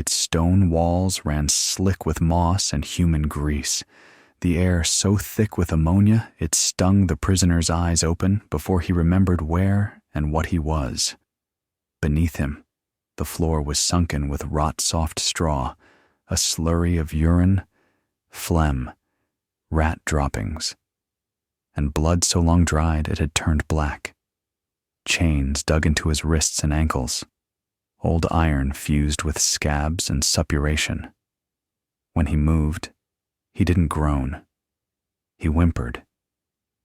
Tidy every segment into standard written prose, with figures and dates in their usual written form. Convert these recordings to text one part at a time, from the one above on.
Its stone walls ran slick with moss and human grease, the air so thick with ammonia it stung the prisoner's eyes open before he remembered where and what he was. Beneath him, the floor was sunken with rot-soft straw, a slurry of urine, phlegm, rat droppings, and blood so long dried it had turned black. Chains dug into his wrists and ankles, old iron fused with scabs and suppuration. When he moved, he didn't groan. He whimpered.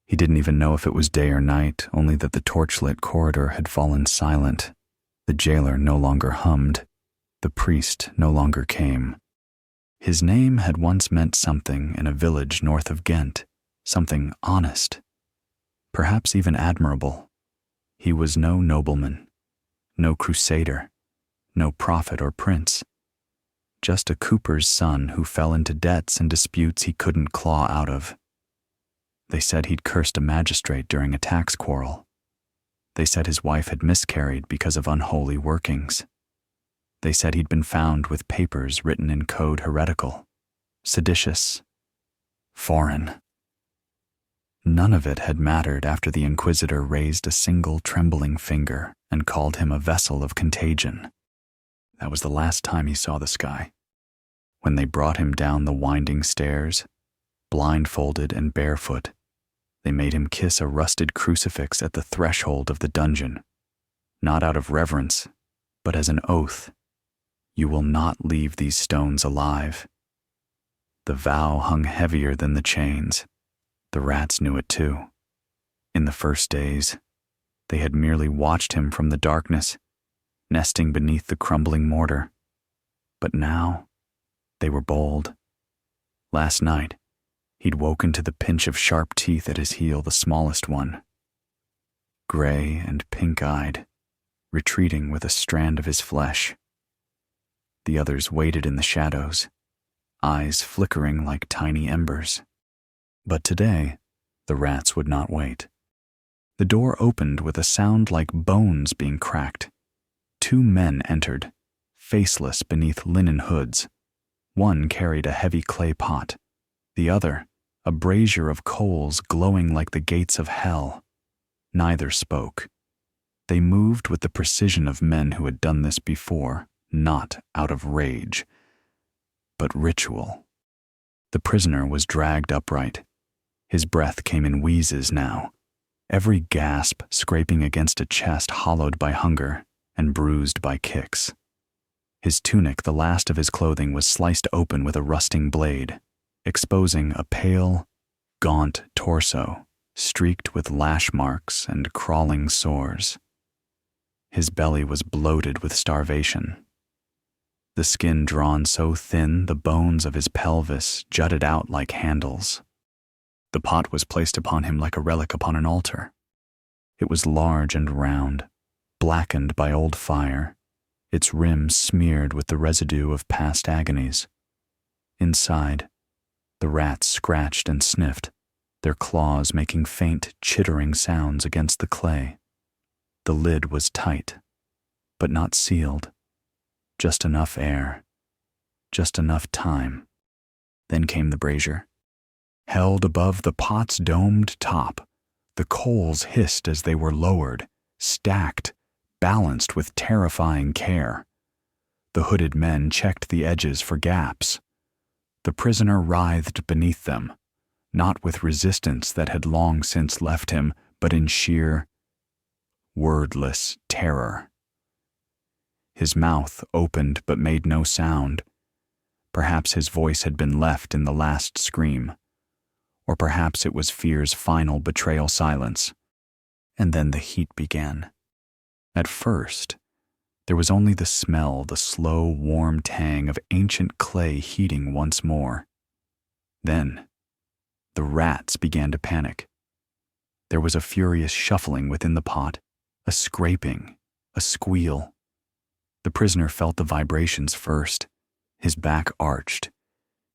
He didn't even know if it was day or night, only that the torchlit corridor had fallen silent. The jailer no longer hummed. The priest no longer came. His name had once meant something in a village north of Ghent, something honest, perhaps even admirable. He was no nobleman, no crusader, no prophet or prince, just a cooper's son who fell into debts and disputes he couldn't claw out of. They said he'd cursed a magistrate during a tax quarrel. They said his wife had miscarried because of unholy workings. They said he'd been found with papers written in code heretical, seditious, foreign. None of it had mattered after the Inquisitor raised a single trembling finger and called him a vessel of contagion. That was the last time he saw the sky. When they brought him down the winding stairs, blindfolded and barefoot, they made him kiss a rusted crucifix at the threshold of the dungeon, not out of reverence, but as an oath. You will not leave these stones alive. The vow hung heavier than the chains. The rats knew it too. In the first days, they had merely watched him from the darkness, nesting beneath the crumbling mortar. But now, they were bold. Last night, he'd woken to the pinch of sharp teeth at his heel, the smallest one. Gray and pink-eyed, retreating with a strand of his flesh. The others waited in the shadows, eyes flickering like tiny embers. But today, the rats would not wait. The door opened with a sound like bones being cracked. 2 men entered, faceless beneath linen hoods. One carried a heavy clay pot, the other, a brazier of coals glowing like the gates of hell. Neither spoke. They moved with the precision of men who had done this before, not out of rage, but ritual. The prisoner was dragged upright. His breath came in wheezes now, every gasp scraping against a chest hollowed by hunger and bruised by kicks. His tunic, the last of his clothing, was sliced open with a rusting blade, exposing a pale, gaunt torso streaked with lash marks and crawling sores. His belly was bloated with starvation. The skin drawn so thin the bones of his pelvis jutted out like handles. The pot was placed upon him like a relic upon an altar. It was large and round, blackened by old fire, its rim smeared with the residue of past agonies. Inside, the rats scratched and sniffed, their claws making faint, chittering sounds against the clay. The lid was tight, but not sealed. Just enough air, just enough time. Then came the brazier. Held above the pot's domed top, the coals hissed as they were lowered, stacked, balanced with terrifying care. The hooded men checked the edges for gaps. The prisoner writhed beneath them, not with resistance that had long since left him, but in sheer, wordless terror. His mouth opened but made no sound. Perhaps his voice had been left in the last scream. Or perhaps it was fear's final betrayal silence. And then the heat began. At first, there was only the smell, the slow, warm tang of ancient clay heating once more. Then, the rats began to panic. There was a furious shuffling within the pot, a scraping, a squeal. The prisoner felt the vibrations first. His back arched.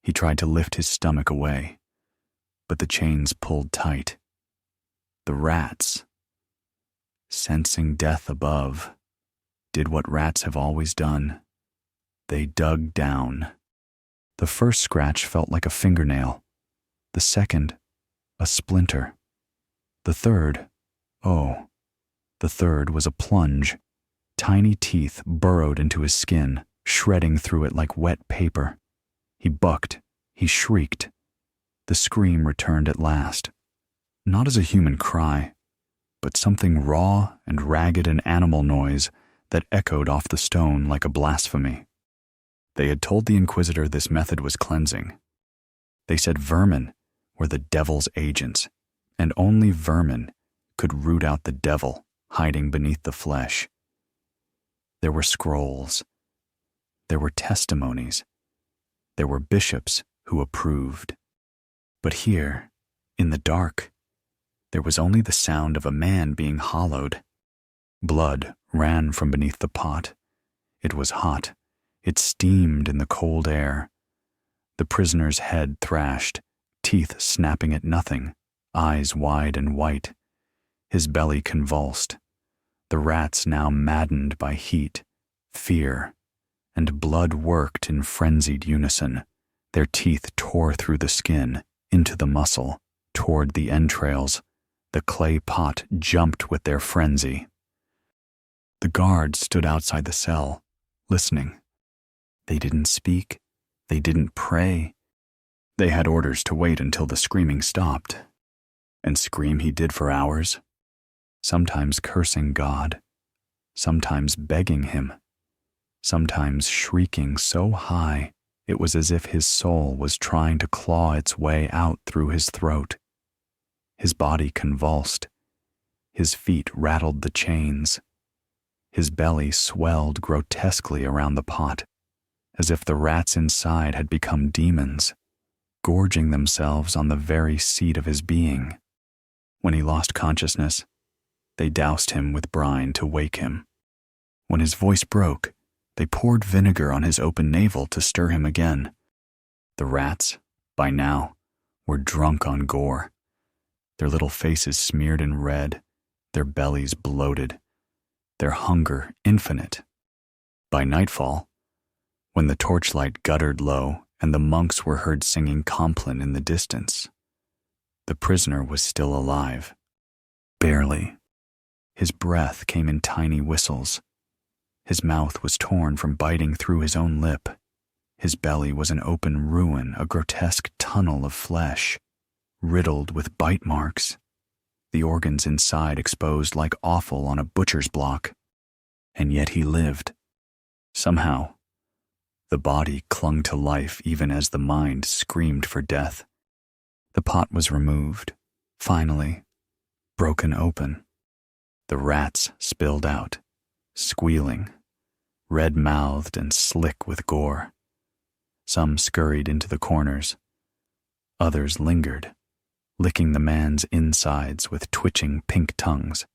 He tried to lift his stomach away, but the chains pulled tight. The rats, sensing death above, did what rats have always done. They dug down. The first scratch felt like a fingernail. The second, a splinter. The third was a plunge. Tiny teeth burrowed into his skin, shredding through it like wet paper. He bucked. He shrieked. The scream returned at last. Not as a human cry, but something raw and ragged, an animal noise that echoed off the stone like a blasphemy. They had told the Inquisitor this method was cleansing. They said vermin were the devil's agents, and only vermin could root out the devil hiding beneath the flesh. There were scrolls. There were testimonies. There were bishops who approved. But here, in the dark, there was only the sound of a man being hollowed. Blood ran from beneath the pot. It was hot. It steamed in the cold air. The prisoner's head thrashed, teeth snapping at nothing, eyes wide and white. His belly convulsed. The rats, now maddened by heat, fear, and blood, worked in frenzied unison. Their teeth tore through the skin, into the muscle, toward the entrails. The clay pot jumped with their frenzy. The guards stood outside the cell, listening. They didn't speak. They didn't pray. They had orders to wait until the screaming stopped. And scream he did for hours, sometimes cursing God, sometimes begging him, sometimes shrieking so high it was as if his soul was trying to claw its way out through his throat. His body convulsed. His feet rattled the chains. His belly swelled grotesquely around the pot, as if the rats inside had become demons, gorging themselves on the very seat of his being. When he lost consciousness, they doused him with brine to wake him. When his voice broke, they poured vinegar on his open navel to stir him again. The rats, by now, were drunk on gore, their little faces smeared in red, their bellies bloated, their hunger infinite. By nightfall, when the torchlight guttered low and the monks were heard singing Compline in the distance, the prisoner was still alive. Barely. His breath came in tiny whistles. His mouth was torn from biting through his own lip. His belly was an open ruin, a grotesque tunnel of flesh, riddled with bite marks, the organs inside exposed like offal on a butcher's block. And yet he lived. Somehow, the body clung to life even as the mind screamed for death. The pot was removed, finally, broken open. The rats spilled out, squealing, red-mouthed and slick with gore. Some scurried into the corners. Others lingered, licking the man's insides with twitching pink tongues.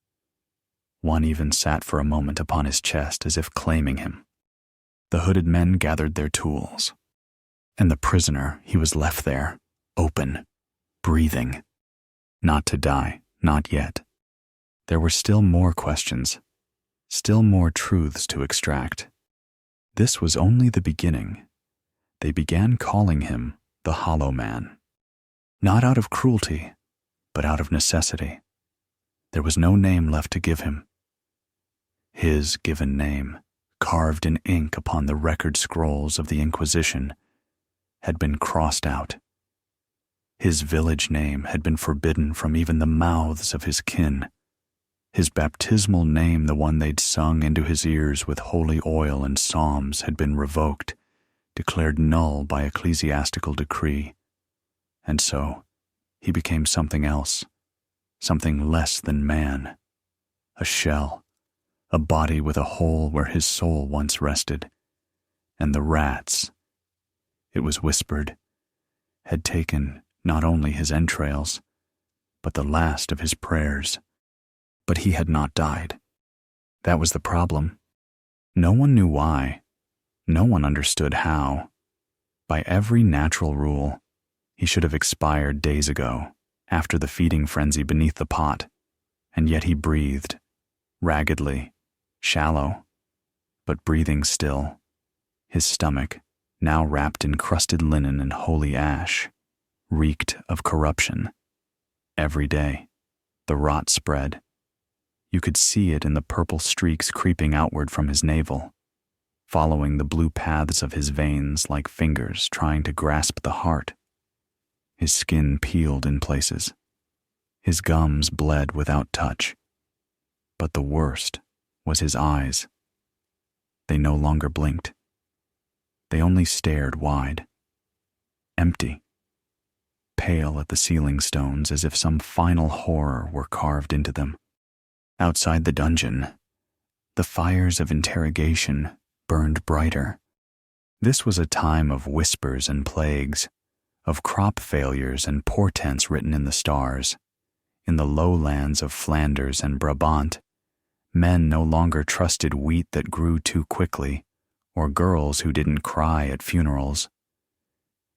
One even sat for a moment upon his chest as if claiming him. The hooded men gathered their tools. And the prisoner, he was left there, open, breathing. Not to die, not yet. There were still more questions, still more truths to extract. This was only the beginning. They began calling him the Hollow Man. Not out of cruelty, but out of necessity. There was no name left to give him. His given name, carved in ink upon the record scrolls of the Inquisition, had been crossed out. His village name had been forbidden from even the mouths of his kin. His baptismal name, the one they'd sung into his ears with holy oil and psalms, had been revoked, declared null by ecclesiastical decree. And so, he became something else, something less than man, a shell, a body with a hole where his soul once rested. And the rats, it was whispered, had taken not only his entrails, but the last of his prayers. But he had not died. That was the problem. No one knew why. No one understood how. By every natural rule, he should have expired days ago, after the feeding frenzy beneath the pot, and yet he breathed, raggedly, shallow, but breathing still. His stomach, now wrapped in crusted linen and holy ash, reeked of corruption. Every day, the rot spread. You could see it in the purple streaks creeping outward from his navel, following the blue paths of his veins like fingers trying to grasp the heart. His skin peeled in places. His gums bled without touch. But the worst was his eyes. They no longer blinked. They only stared wide. Empty. Pale at the ceiling stones as if some final horror were carved into them. Outside the dungeon, the fires of interrogation burned brighter. This was a time of whispers and plagues, of crop failures and portents written in the stars. In the lowlands of Flanders and Brabant, men no longer trusted wheat that grew too quickly, or girls who didn't cry at funerals.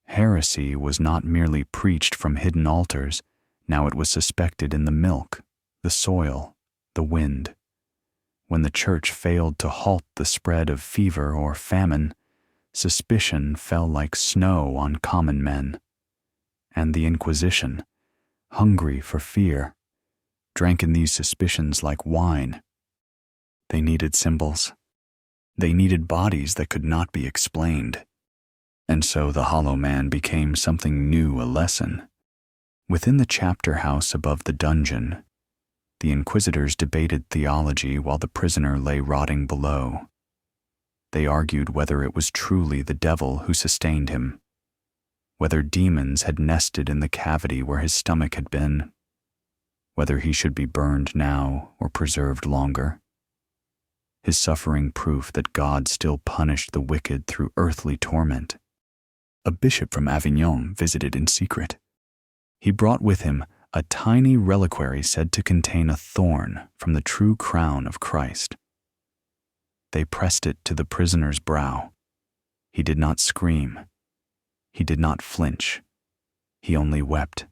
Heresy was not merely preached from hidden altars, now it was suspected in the milk, the soil, the wind. When the church failed to halt the spread of fever or famine, suspicion fell like snow on common men. And the Inquisition, hungry for fear, drank in these suspicions like wine. They needed symbols. They needed bodies that could not be explained. And so the hollow man became something new, a lesson. Within the chapter house above the dungeon, the inquisitors debated theology while the prisoner lay rotting below. They argued whether it was truly the devil who sustained him, whether demons had nested in the cavity where his stomach had been, whether he should be burned now or preserved longer. His suffering proof that God still punished the wicked through earthly torment. A bishop from Avignon visited in secret. He brought with him a tiny reliquary said to contain a thorn from the true crown of Christ. They pressed it to the prisoner's brow. He did not scream. He did not flinch. He only wept.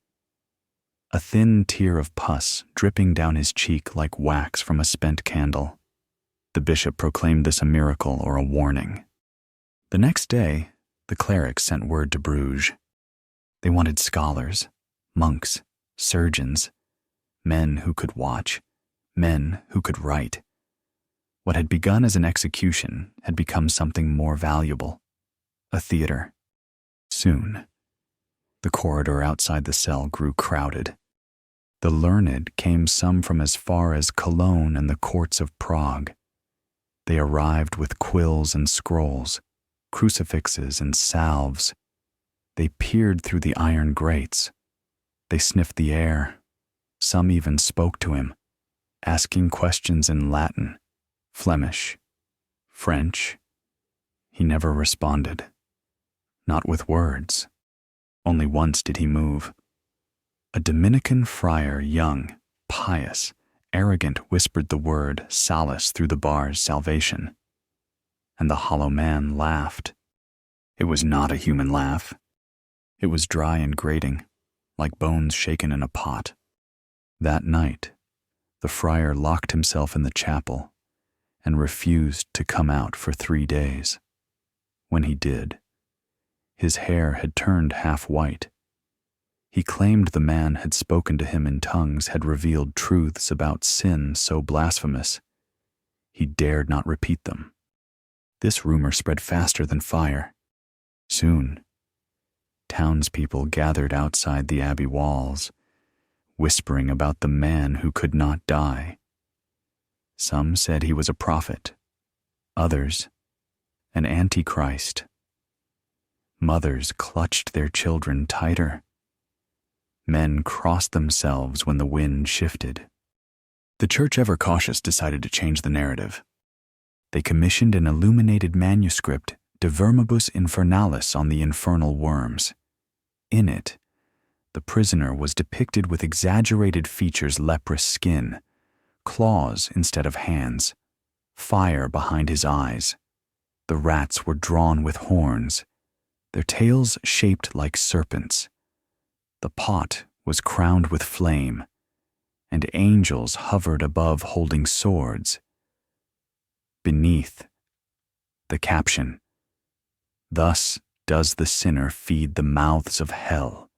A thin tear of pus dripping down his cheek like wax from a spent candle. The bishop proclaimed this a miracle or a warning. The next day, the clerics sent word to Bruges. They wanted scholars, monks, surgeons, men who could watch, men who could write. What had begun as an execution had become something more valuable, a theater. Soon, the corridor outside the cell grew crowded. The learned came some from as far as Cologne and the courts of Prague. They arrived with quills and scrolls, crucifixes and salves. They peered through the iron grates. They sniffed the air. Some even spoke to him, asking questions in Latin, Flemish, French. He never responded. Not with words. Only once did he move. A Dominican friar, young, pious, arrogant, whispered the word solace through the bars, salvation. And the hollow man laughed. It was not a human laugh. It was dry and grating, like bones shaken in a pot. That night, the friar locked himself in the chapel and refused to come out for 3 days. When he did, his hair had turned half white. He claimed the man had spoken to him in tongues had revealed truths about sin so blasphemous, he dared not repeat them. This rumor spread faster than fire. Soon, townspeople gathered outside the abbey walls, whispering about the man who could not die. Some said he was a prophet, others, an antichrist. Mothers clutched their children tighter. Men crossed themselves when the wind shifted. The church, ever cautious, decided to change the narrative. They commissioned an illuminated manuscript, De Vermibus Infernalis, on the infernal worms. In it, the prisoner was depicted with exaggerated features, leprous skin, claws instead of hands, fire behind his eyes. The rats were drawn with horns, their tails shaped like serpents. The pot was crowned with flame, and angels hovered above holding swords. Beneath, the caption, Thus does the sinner feed the mouths of hell.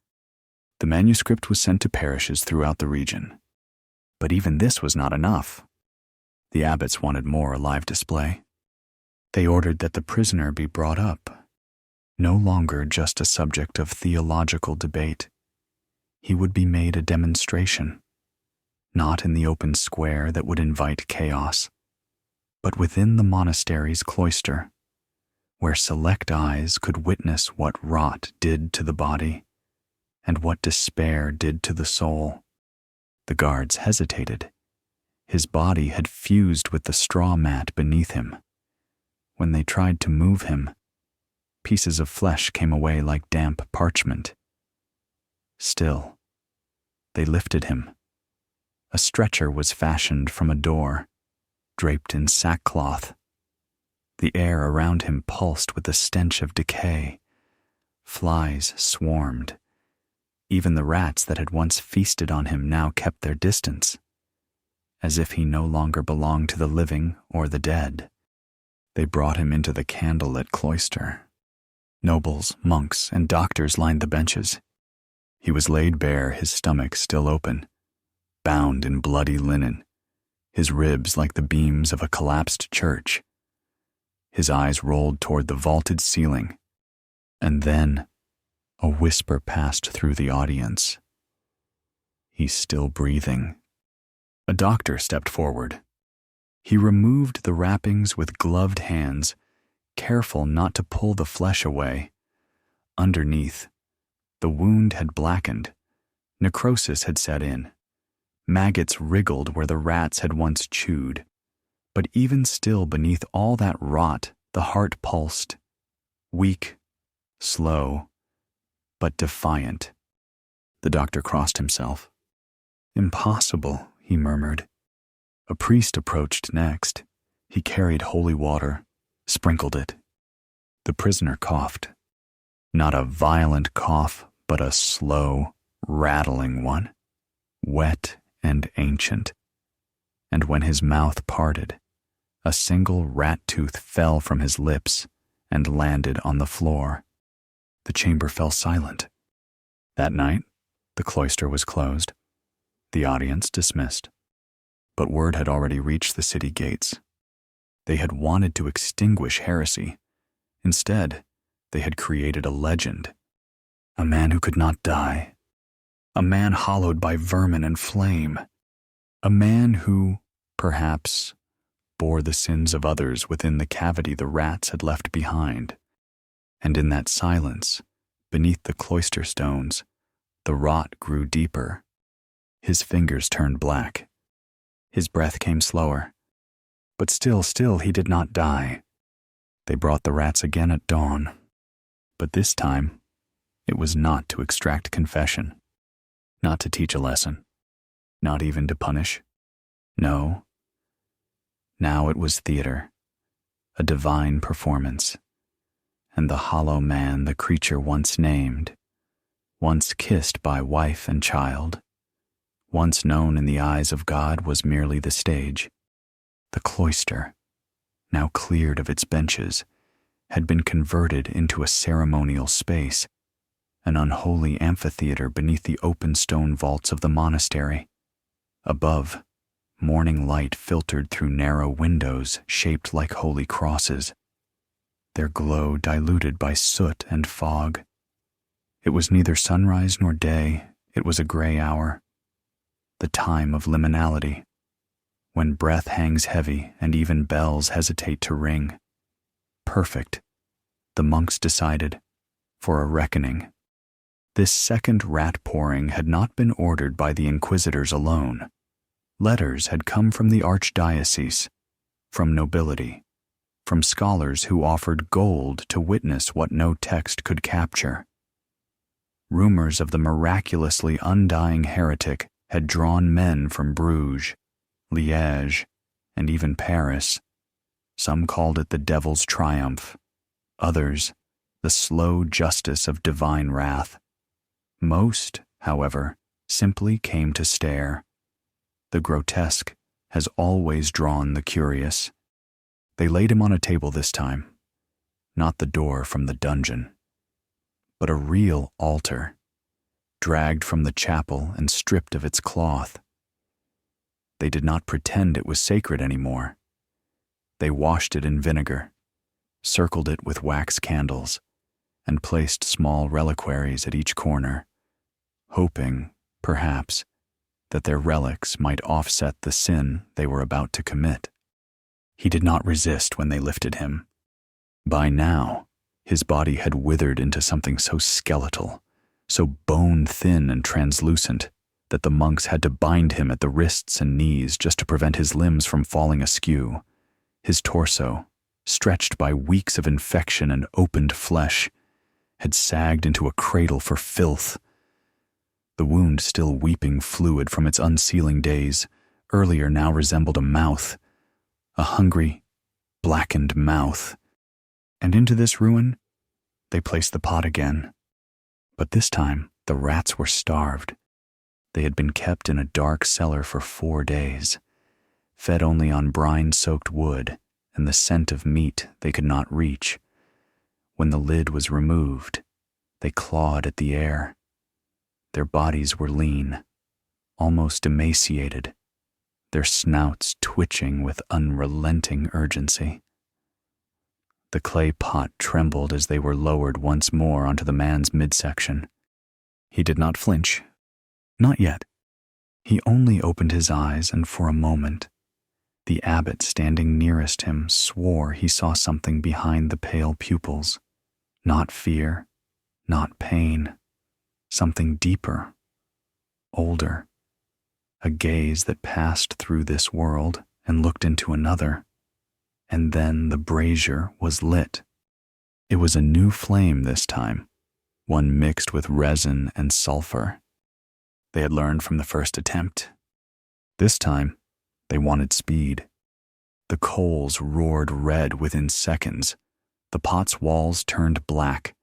The manuscript was sent to parishes throughout the region. But even this was not enough. The abbots wanted more live display. They ordered that the prisoner be brought up, no longer just a subject of theological debate. He would be made a demonstration, not in the open square that would invite chaos, but within the monastery's cloister, where select eyes could witness what rot did to the body and what despair did to the soul. The guards hesitated. His body had fused with the straw mat beneath him. When they tried to move him, pieces of flesh came away like damp parchment. Still, they lifted him. A stretcher was fashioned from a door, draped in sackcloth. The air around him pulsed with the stench of decay. Flies swarmed. Even the rats that had once feasted on him now kept their distance, as if he no longer belonged to the living or the dead. They brought him into the candlelit cloister. Nobles, monks, and doctors lined the benches. He was laid bare, his stomach still open, bound in bloody linen, his ribs like the beams of a collapsed church. His eyes rolled toward the vaulted ceiling, and then a whisper passed through the audience. He's still breathing. A doctor stepped forward. He removed the wrappings with gloved hands, careful not to pull the flesh away. Underneath, the wound had blackened. Necrosis had set in. Maggots wriggled where the rats had once chewed. But even still beneath all that rot, the heart pulsed, weak, slow, but defiant. The doctor crossed himself. "Impossible," he murmured. A priest approached next. He carried holy water, sprinkled it. The prisoner coughed. Not a violent cough, but a slow, rattling one, wet and ancient. And when his mouth parted, a single rat tooth fell from his lips and landed on the floor. The chamber fell silent. That night, the cloister was closed, the audience dismissed. But word had already reached the city gates. They had wanted to extinguish heresy. Instead, they had created a legend. A man who could not die. A man hollowed by vermin and flame. A man who, perhaps, bore the sins of others within the cavity the rats had left behind. And in that silence, beneath the cloister stones, the rot grew deeper. His fingers turned black. His breath came slower. But still he did not die. They brought the rats again at dawn. But this time, it was not to extract confession, not to teach a lesson, not even to punish. No. Now it was theater, a divine performance. And the hollow man the creature once named, once kissed by wife and child, once known in the eyes of God, was merely the stage. The cloister, now cleared of its benches, had been converted into a ceremonial space, an unholy amphitheater beneath the open stone vaults of the monastery. Above, morning light filtered through narrow windows shaped like holy crosses, their glow diluted by soot and fog. It was neither sunrise nor day, it was a gray hour, the time of liminality, when breath hangs heavy and even bells hesitate to ring. Perfect, the monks decided, for a reckoning. This second rat pouring had not been ordered by the inquisitors alone. Letters had come from the archdiocese, from nobility, from scholars who offered gold to witness what no text could capture. Rumors of the miraculously undying heretic had drawn men from Bruges, Liège, and even Paris. Some called it the devil's triumph, others, the slow justice of divine wrath. Most, however, simply came to stare. The grotesque has always drawn the curious. They laid him on a table this time. not the door from the dungeon, but a real altar, dragged from the chapel and stripped of its cloth. They did not pretend it was sacred anymore. They washed it in vinegar, circled it with wax candles, and placed small reliquaries at each corner, hoping, perhaps, that their relics might offset the sin they were about to commit. He did not resist when they lifted him. By now, his body had withered into something so skeletal, so bone-thin and translucent, that the monks had to bind him at the wrists and knees just to prevent his limbs from falling askew. His torso, stretched by weeks of infection and opened flesh, had sagged into a cradle for filth. The wound still weeping fluid from its unsealing days, earlier now resembled a mouth, a hungry, blackened mouth. And into this ruin, they placed the pot again. But this time, the rats were starved. They had been kept in a dark cellar for 4 days, fed only on brine-soaked wood and the scent of meat they could not reach. When the lid was removed, they clawed at the air. Their bodies were lean, almost emaciated, their snouts twitching with unrelenting urgency. The clay pot trembled as they were lowered once more onto the man's midsection. He did not flinch. Not yet. He only opened his eyes, and for a moment, the abbot standing nearest him swore he saw something behind the pale pupils. Not fear, not pain, something deeper, older, a gaze that passed through this world and looked into another. And then the brazier was lit. It was a new flame this time, one mixed with resin and sulfur. They had learned from the first attempt. This time, they wanted speed. The coals roared red within seconds. The pot's walls turned black.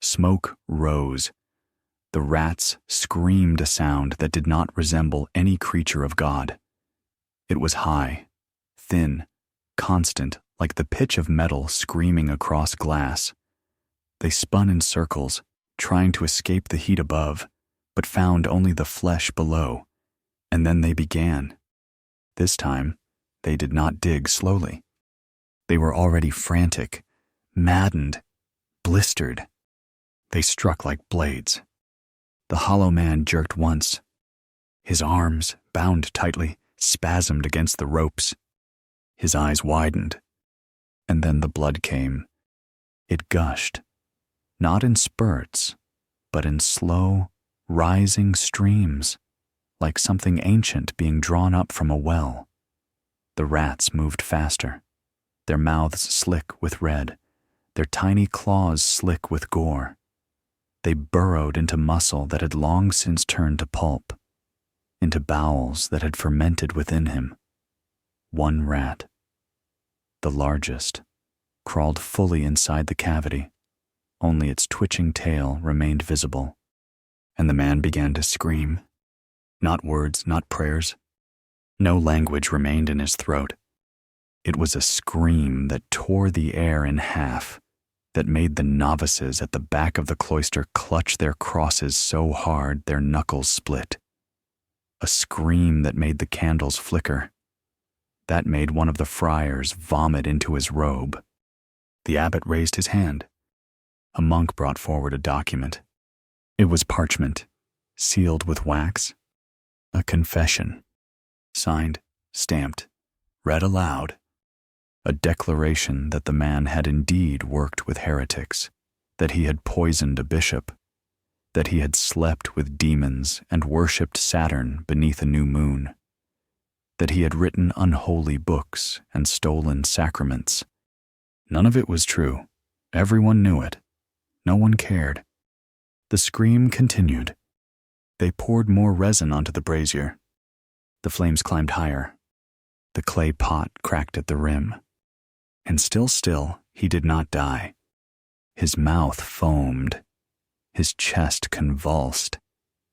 Smoke rose. The rats screamed a sound that did not resemble any creature of God. It was high, thin, constant, like the pitch of metal screaming across glass. They spun in circles, trying to escape the heat above, but found only the flesh below. And then they began. This time, they did not dig slowly. They were already frantic, maddened, blistered. They struck like blades. The hollow man jerked once. His arms, bound tightly, spasmed against the ropes. His eyes widened. And then the blood came. It gushed, not in spurts, but in slow, rising streams, like something ancient being drawn up from a well. The rats moved faster, their mouths slick with red, their tiny claws slick with gore. They burrowed into muscle that had long since turned to pulp, into bowels that had fermented within him. One rat, the largest, crawled fully inside the cavity. Only its twitching tail remained visible. And the man began to scream. Not words, not prayers. No language remained in his throat. It was a scream that tore the air in half, that made the novices at the back of the cloister clutch their crosses so hard their knuckles split. A scream that made the candles flicker. That made one of the friars vomit into his robe. The abbot raised his hand. A monk brought forward a document. It was parchment, sealed with wax. A confession. Signed, stamped, read aloud. A declaration that the man had indeed worked with heretics, that he had poisoned a bishop, that he had slept with demons and worshipped Saturn beneath a new moon, that he had written unholy books and stolen sacraments. None of it was true. Everyone knew it. No one cared. The scream continued. They poured more resin onto the brazier. The flames climbed higher. The clay pot cracked at the rim. And still, he did not die. His mouth foamed. His chest convulsed.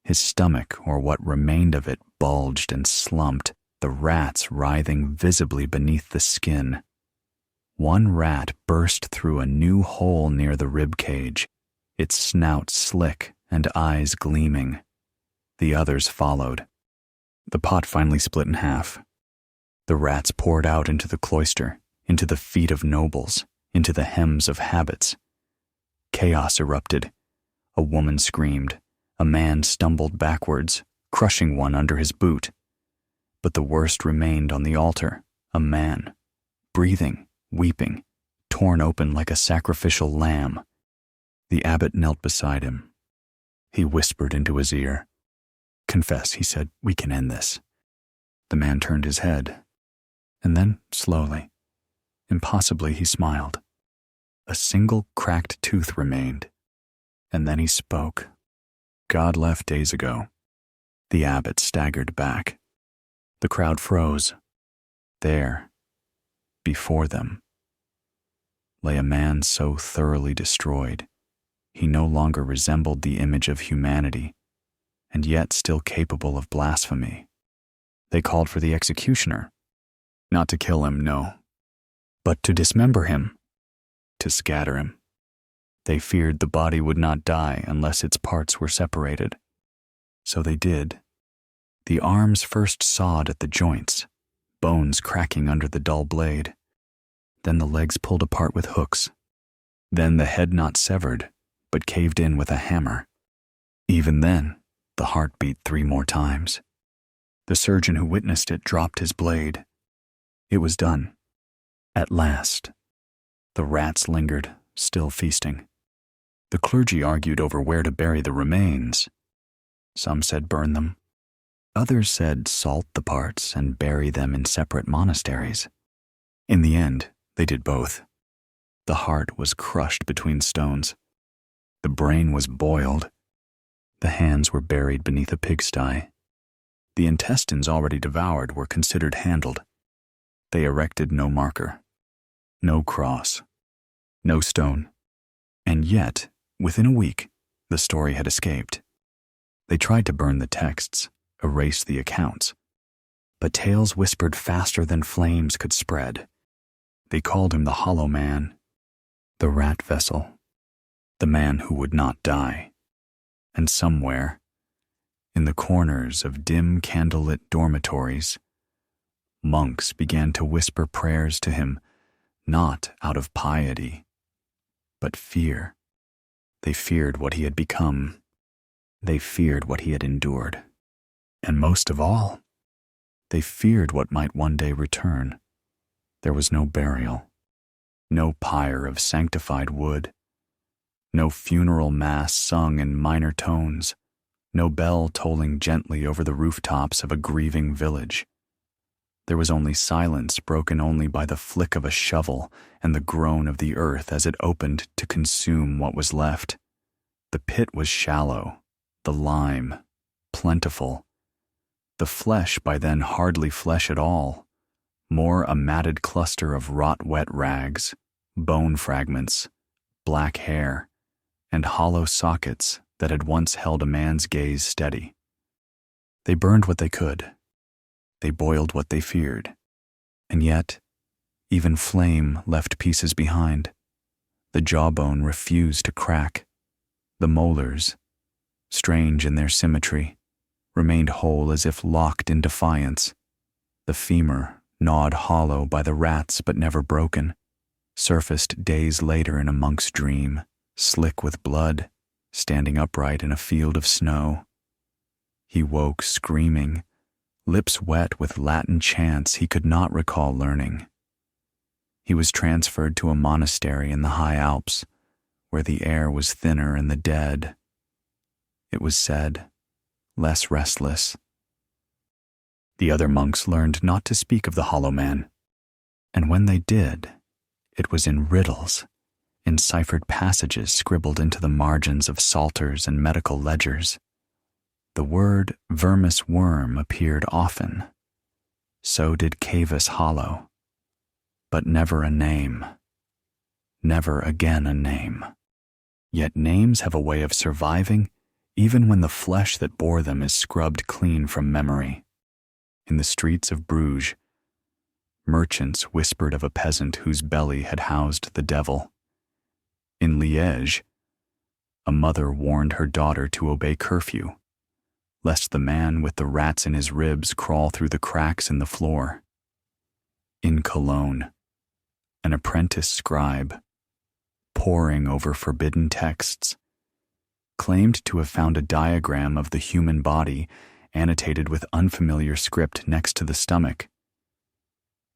His stomach, or what remained of it, bulged and slumped, the rats writhing visibly beneath the skin. One rat burst through a new hole near the rib cage, its snout slick and eyes gleaming. The others followed. The pot finally split in half. The rats poured out into the cloister, into the feet of nobles, into the hems of habits. Chaos erupted. A woman screamed. A man stumbled backwards, crushing one under his boot. But the worst remained on the altar, a man, breathing, weeping, torn open like a sacrificial lamb. The abbot knelt beside him. He whispered into his ear. "Confess," he said, "we can end this." The man turned his head, and then, slowly, impossibly, he smiled. A single cracked tooth remained, and then he spoke. "God left days ago." The abbot staggered back. The crowd froze. There, before them, lay a man so thoroughly destroyed, he no longer resembled the image of humanity, and yet still capable of blasphemy. They called for the executioner. Not to kill him, no, but to dismember him, to scatter him. They feared the body would not die unless its parts were separated. So they did. The arms first sawed at the joints, bones cracking under the dull blade. Then the legs pulled apart with hooks. Then the head not severed, but caved in with a hammer. Even then, the heart beat 3 more times. The surgeon who witnessed it dropped his blade. It was done. At last. The rats lingered, still feasting. The clergy argued over where to bury the remains. Some said burn them. Others said salt the parts and bury them in separate monasteries. In the end, they did both. The heart was crushed between stones. The brain was boiled. The hands were buried beneath a pigsty. The intestines already devoured were considered handled. They erected no marker, no cross, no stone. And yet, within a week, the story had escaped. They tried to burn the texts, erase the accounts. But tales whispered faster than flames could spread. They called him the Hollow Man, the rat vessel, the man who would not die. And somewhere, in the corners of dim candlelit dormitories, monks began to whisper prayers to him, not out of piety, but fear. They feared what he had become. They feared what he had endured. And most of all, they feared what might one day return. There was no burial, no pyre of sanctified wood, no funeral mass sung in minor tones, no bell tolling gently over the rooftops of a grieving village. There was only silence broken only by the flick of a shovel and the groan of the earth as it opened to consume what was left. The pit was shallow, the lime plentiful, the flesh by then hardly flesh at all, more a matted cluster of rot-wet rags, bone fragments, black hair, and hollow sockets that had once held a man's gaze steady. They burned what they could. They boiled what they feared. And yet, even flame left pieces behind. The jawbone refused to crack. The molars, strange in their symmetry, remained whole as if locked in defiance. The femur, gnawed hollow by the rats but never broken, surfaced days later in a monk's dream, slick with blood, standing upright in a field of snow. He woke screaming, lips wet with Latin chants he could not recall learning. He was transferred to a monastery in the high Alps, where the air was thinner and the dead, it was said, less restless. The other monks learned not to speak of the Hollow Man, and when they did, it was in riddles, in ciphered passages scribbled into the margins of psalters and medical ledgers. The word vermis worm appeared often. So did cavus hollow. But never a name. Never again a name. Yet names have a way of surviving even when the flesh that bore them is scrubbed clean from memory. In the streets of Bruges, Merchants whispered of a peasant whose belly had housed the devil. In Liège, a mother warned her daughter to obey curfew, lest the man with the rats in his ribs crawl through the cracks in the floor. In Cologne, an apprentice scribe, poring over forbidden texts, claimed to have found a diagram of the human body annotated with unfamiliar script next to the stomach.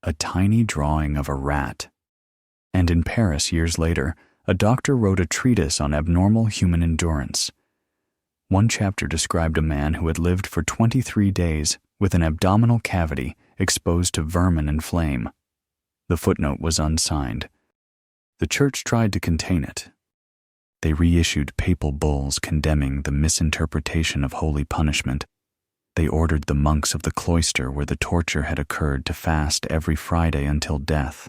A tiny drawing of a rat. And in Paris, years later, a doctor wrote a treatise on abnormal human endurance. One chapter described a man who had lived for 23 days with an abdominal cavity exposed to vermin and flame. The footnote was unsigned. The church tried to contain it. They reissued papal bulls condemning the misinterpretation of holy punishment. They ordered the monks of the cloister where the torture had occurred to fast every Friday until death.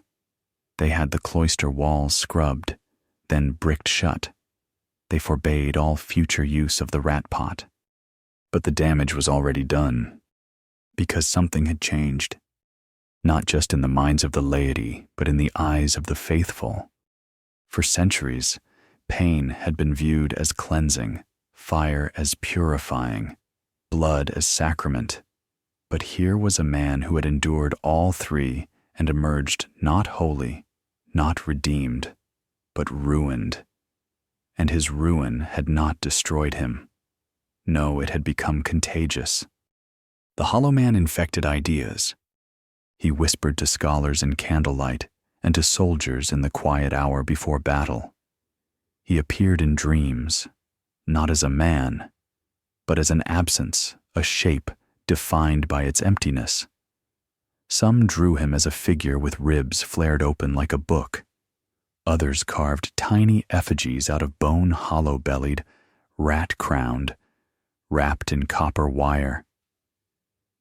They had the cloister walls scrubbed, then bricked shut. They forbade all future use of the rat pot. But the damage was already done, because something had changed, not just in the minds of the laity, but in the eyes of the faithful. For centuries, pain had been viewed as cleansing, fire as purifying, blood as sacrament. But here was a man who had endured all three and emerged not holy, not redeemed, but ruined. And his ruin had not destroyed him. No, it had become contagious. The hollow man infected ideas. He whispered to scholars in candlelight and to soldiers in the quiet hour before battle. He appeared in dreams, not as a man, but as an absence, a shape defined by its emptiness. Some drew him as a figure with ribs flared open like a book. Others carved tiny effigies out of bone hollow-bellied, rat-crowned, wrapped in copper wire.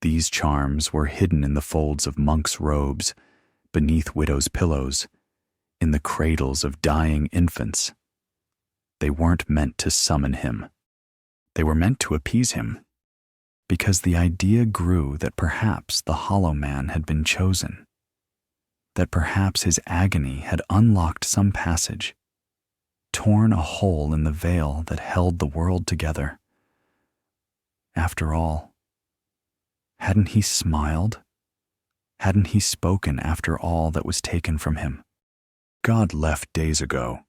These charms were hidden in the folds of monks' robes, beneath widows' pillows, in the cradles of dying infants. They weren't meant to summon him. They were meant to appease him, because the idea grew that perhaps the hollow man had been chosen, that perhaps his agony had unlocked some passage, torn a hole in the veil that held the world together. After all, hadn't he smiled? Hadn't he spoken after all that was taken from him? God left days ago.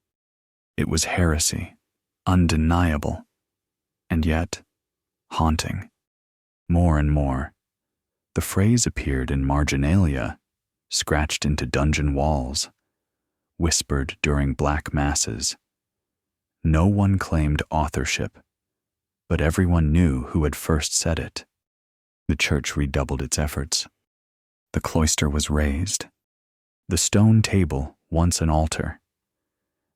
It was heresy, undeniable, and yet haunting. More and more, the phrase appeared in marginalia, scratched into dungeon walls, whispered during black masses. No one claimed authorship, but everyone knew who had first said it. The church redoubled its efforts. The cloister was raised, the stone table once an altar.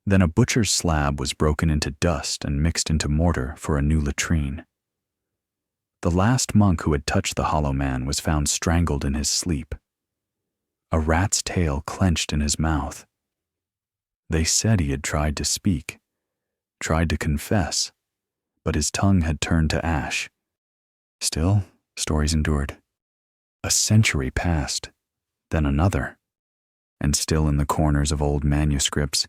Then a butcher's slab was broken into dust and mixed into mortar for a new latrine. The last monk who had touched the hollow man was found strangled in his sleep, a rat's tail clenched in his mouth. They said he had tried to speak, tried to confess, but his tongue had turned to ash. Still, stories endured. A century passed, then another, and still in the corners of old manuscripts,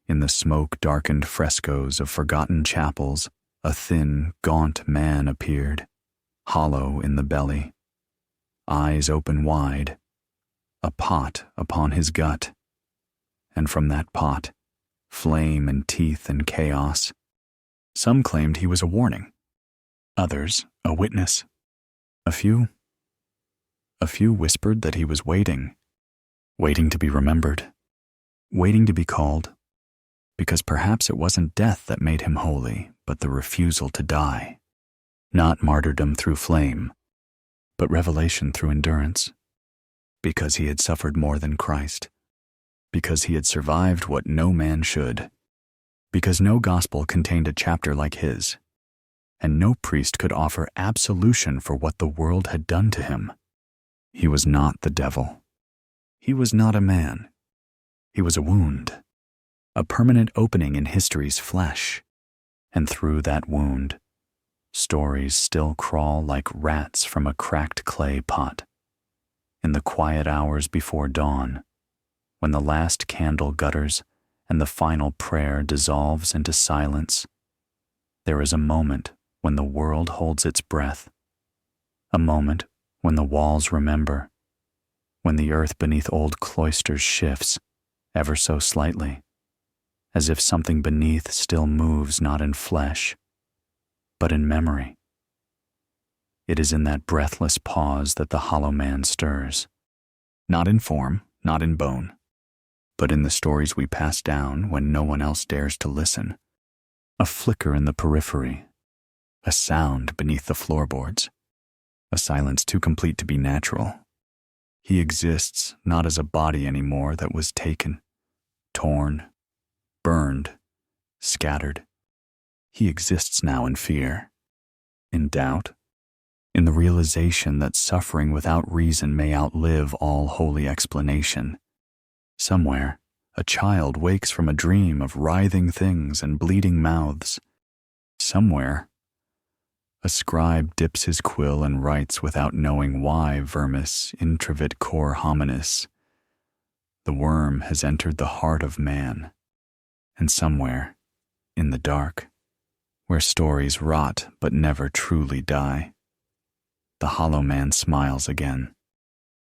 in the smoke-darkened frescoes of forgotten chapels, a thin, gaunt man appeared, hollow in the belly, eyes open wide, a pot upon his gut, and from that pot, flame and teeth and chaos. Some claimed he was a warning, others a witness. A few whispered that he was waiting to be remembered, waiting to be called, because perhaps it wasn't death that made him holy, but the refusal to die. Not martyrdom through flame, but revelation through endurance. Because he had suffered more than Christ. Because he had survived what no man should. Because no gospel contained a chapter like his. And no priest could offer absolution for what the world had done to him. He was not the devil. He was not a man. He was a wound, a permanent opening in history's flesh. And through that wound, stories still crawl like rats from a cracked clay pot. in the quiet hours before dawn, when the last candle gutters and the final prayer dissolves into silence, there is a moment when the world holds its breath, a moment when the walls remember, when the earth beneath old cloisters shifts, ever so slightly, as if something beneath still moves not in flesh, but in memory. It is in that breathless pause that the hollow man stirs, not in form, not in bone, but in the stories we pass down when no one else dares to listen. A flicker in the periphery, a sound beneath the floorboards, a silence too complete to be natural. He exists not as a body anymore that was taken, torn, burned, scattered. He exists now in fear, in doubt, in the realization that suffering without reason may outlive all holy explanation. Somewhere, a child wakes from a dream of writhing things and bleeding mouths. Somewhere, a scribe dips his quill and writes without knowing why vermis intravit cor hominis. The worm has entered the heart of man. And somewhere, in the dark, where stories rot but never truly die, the hollow man smiles again.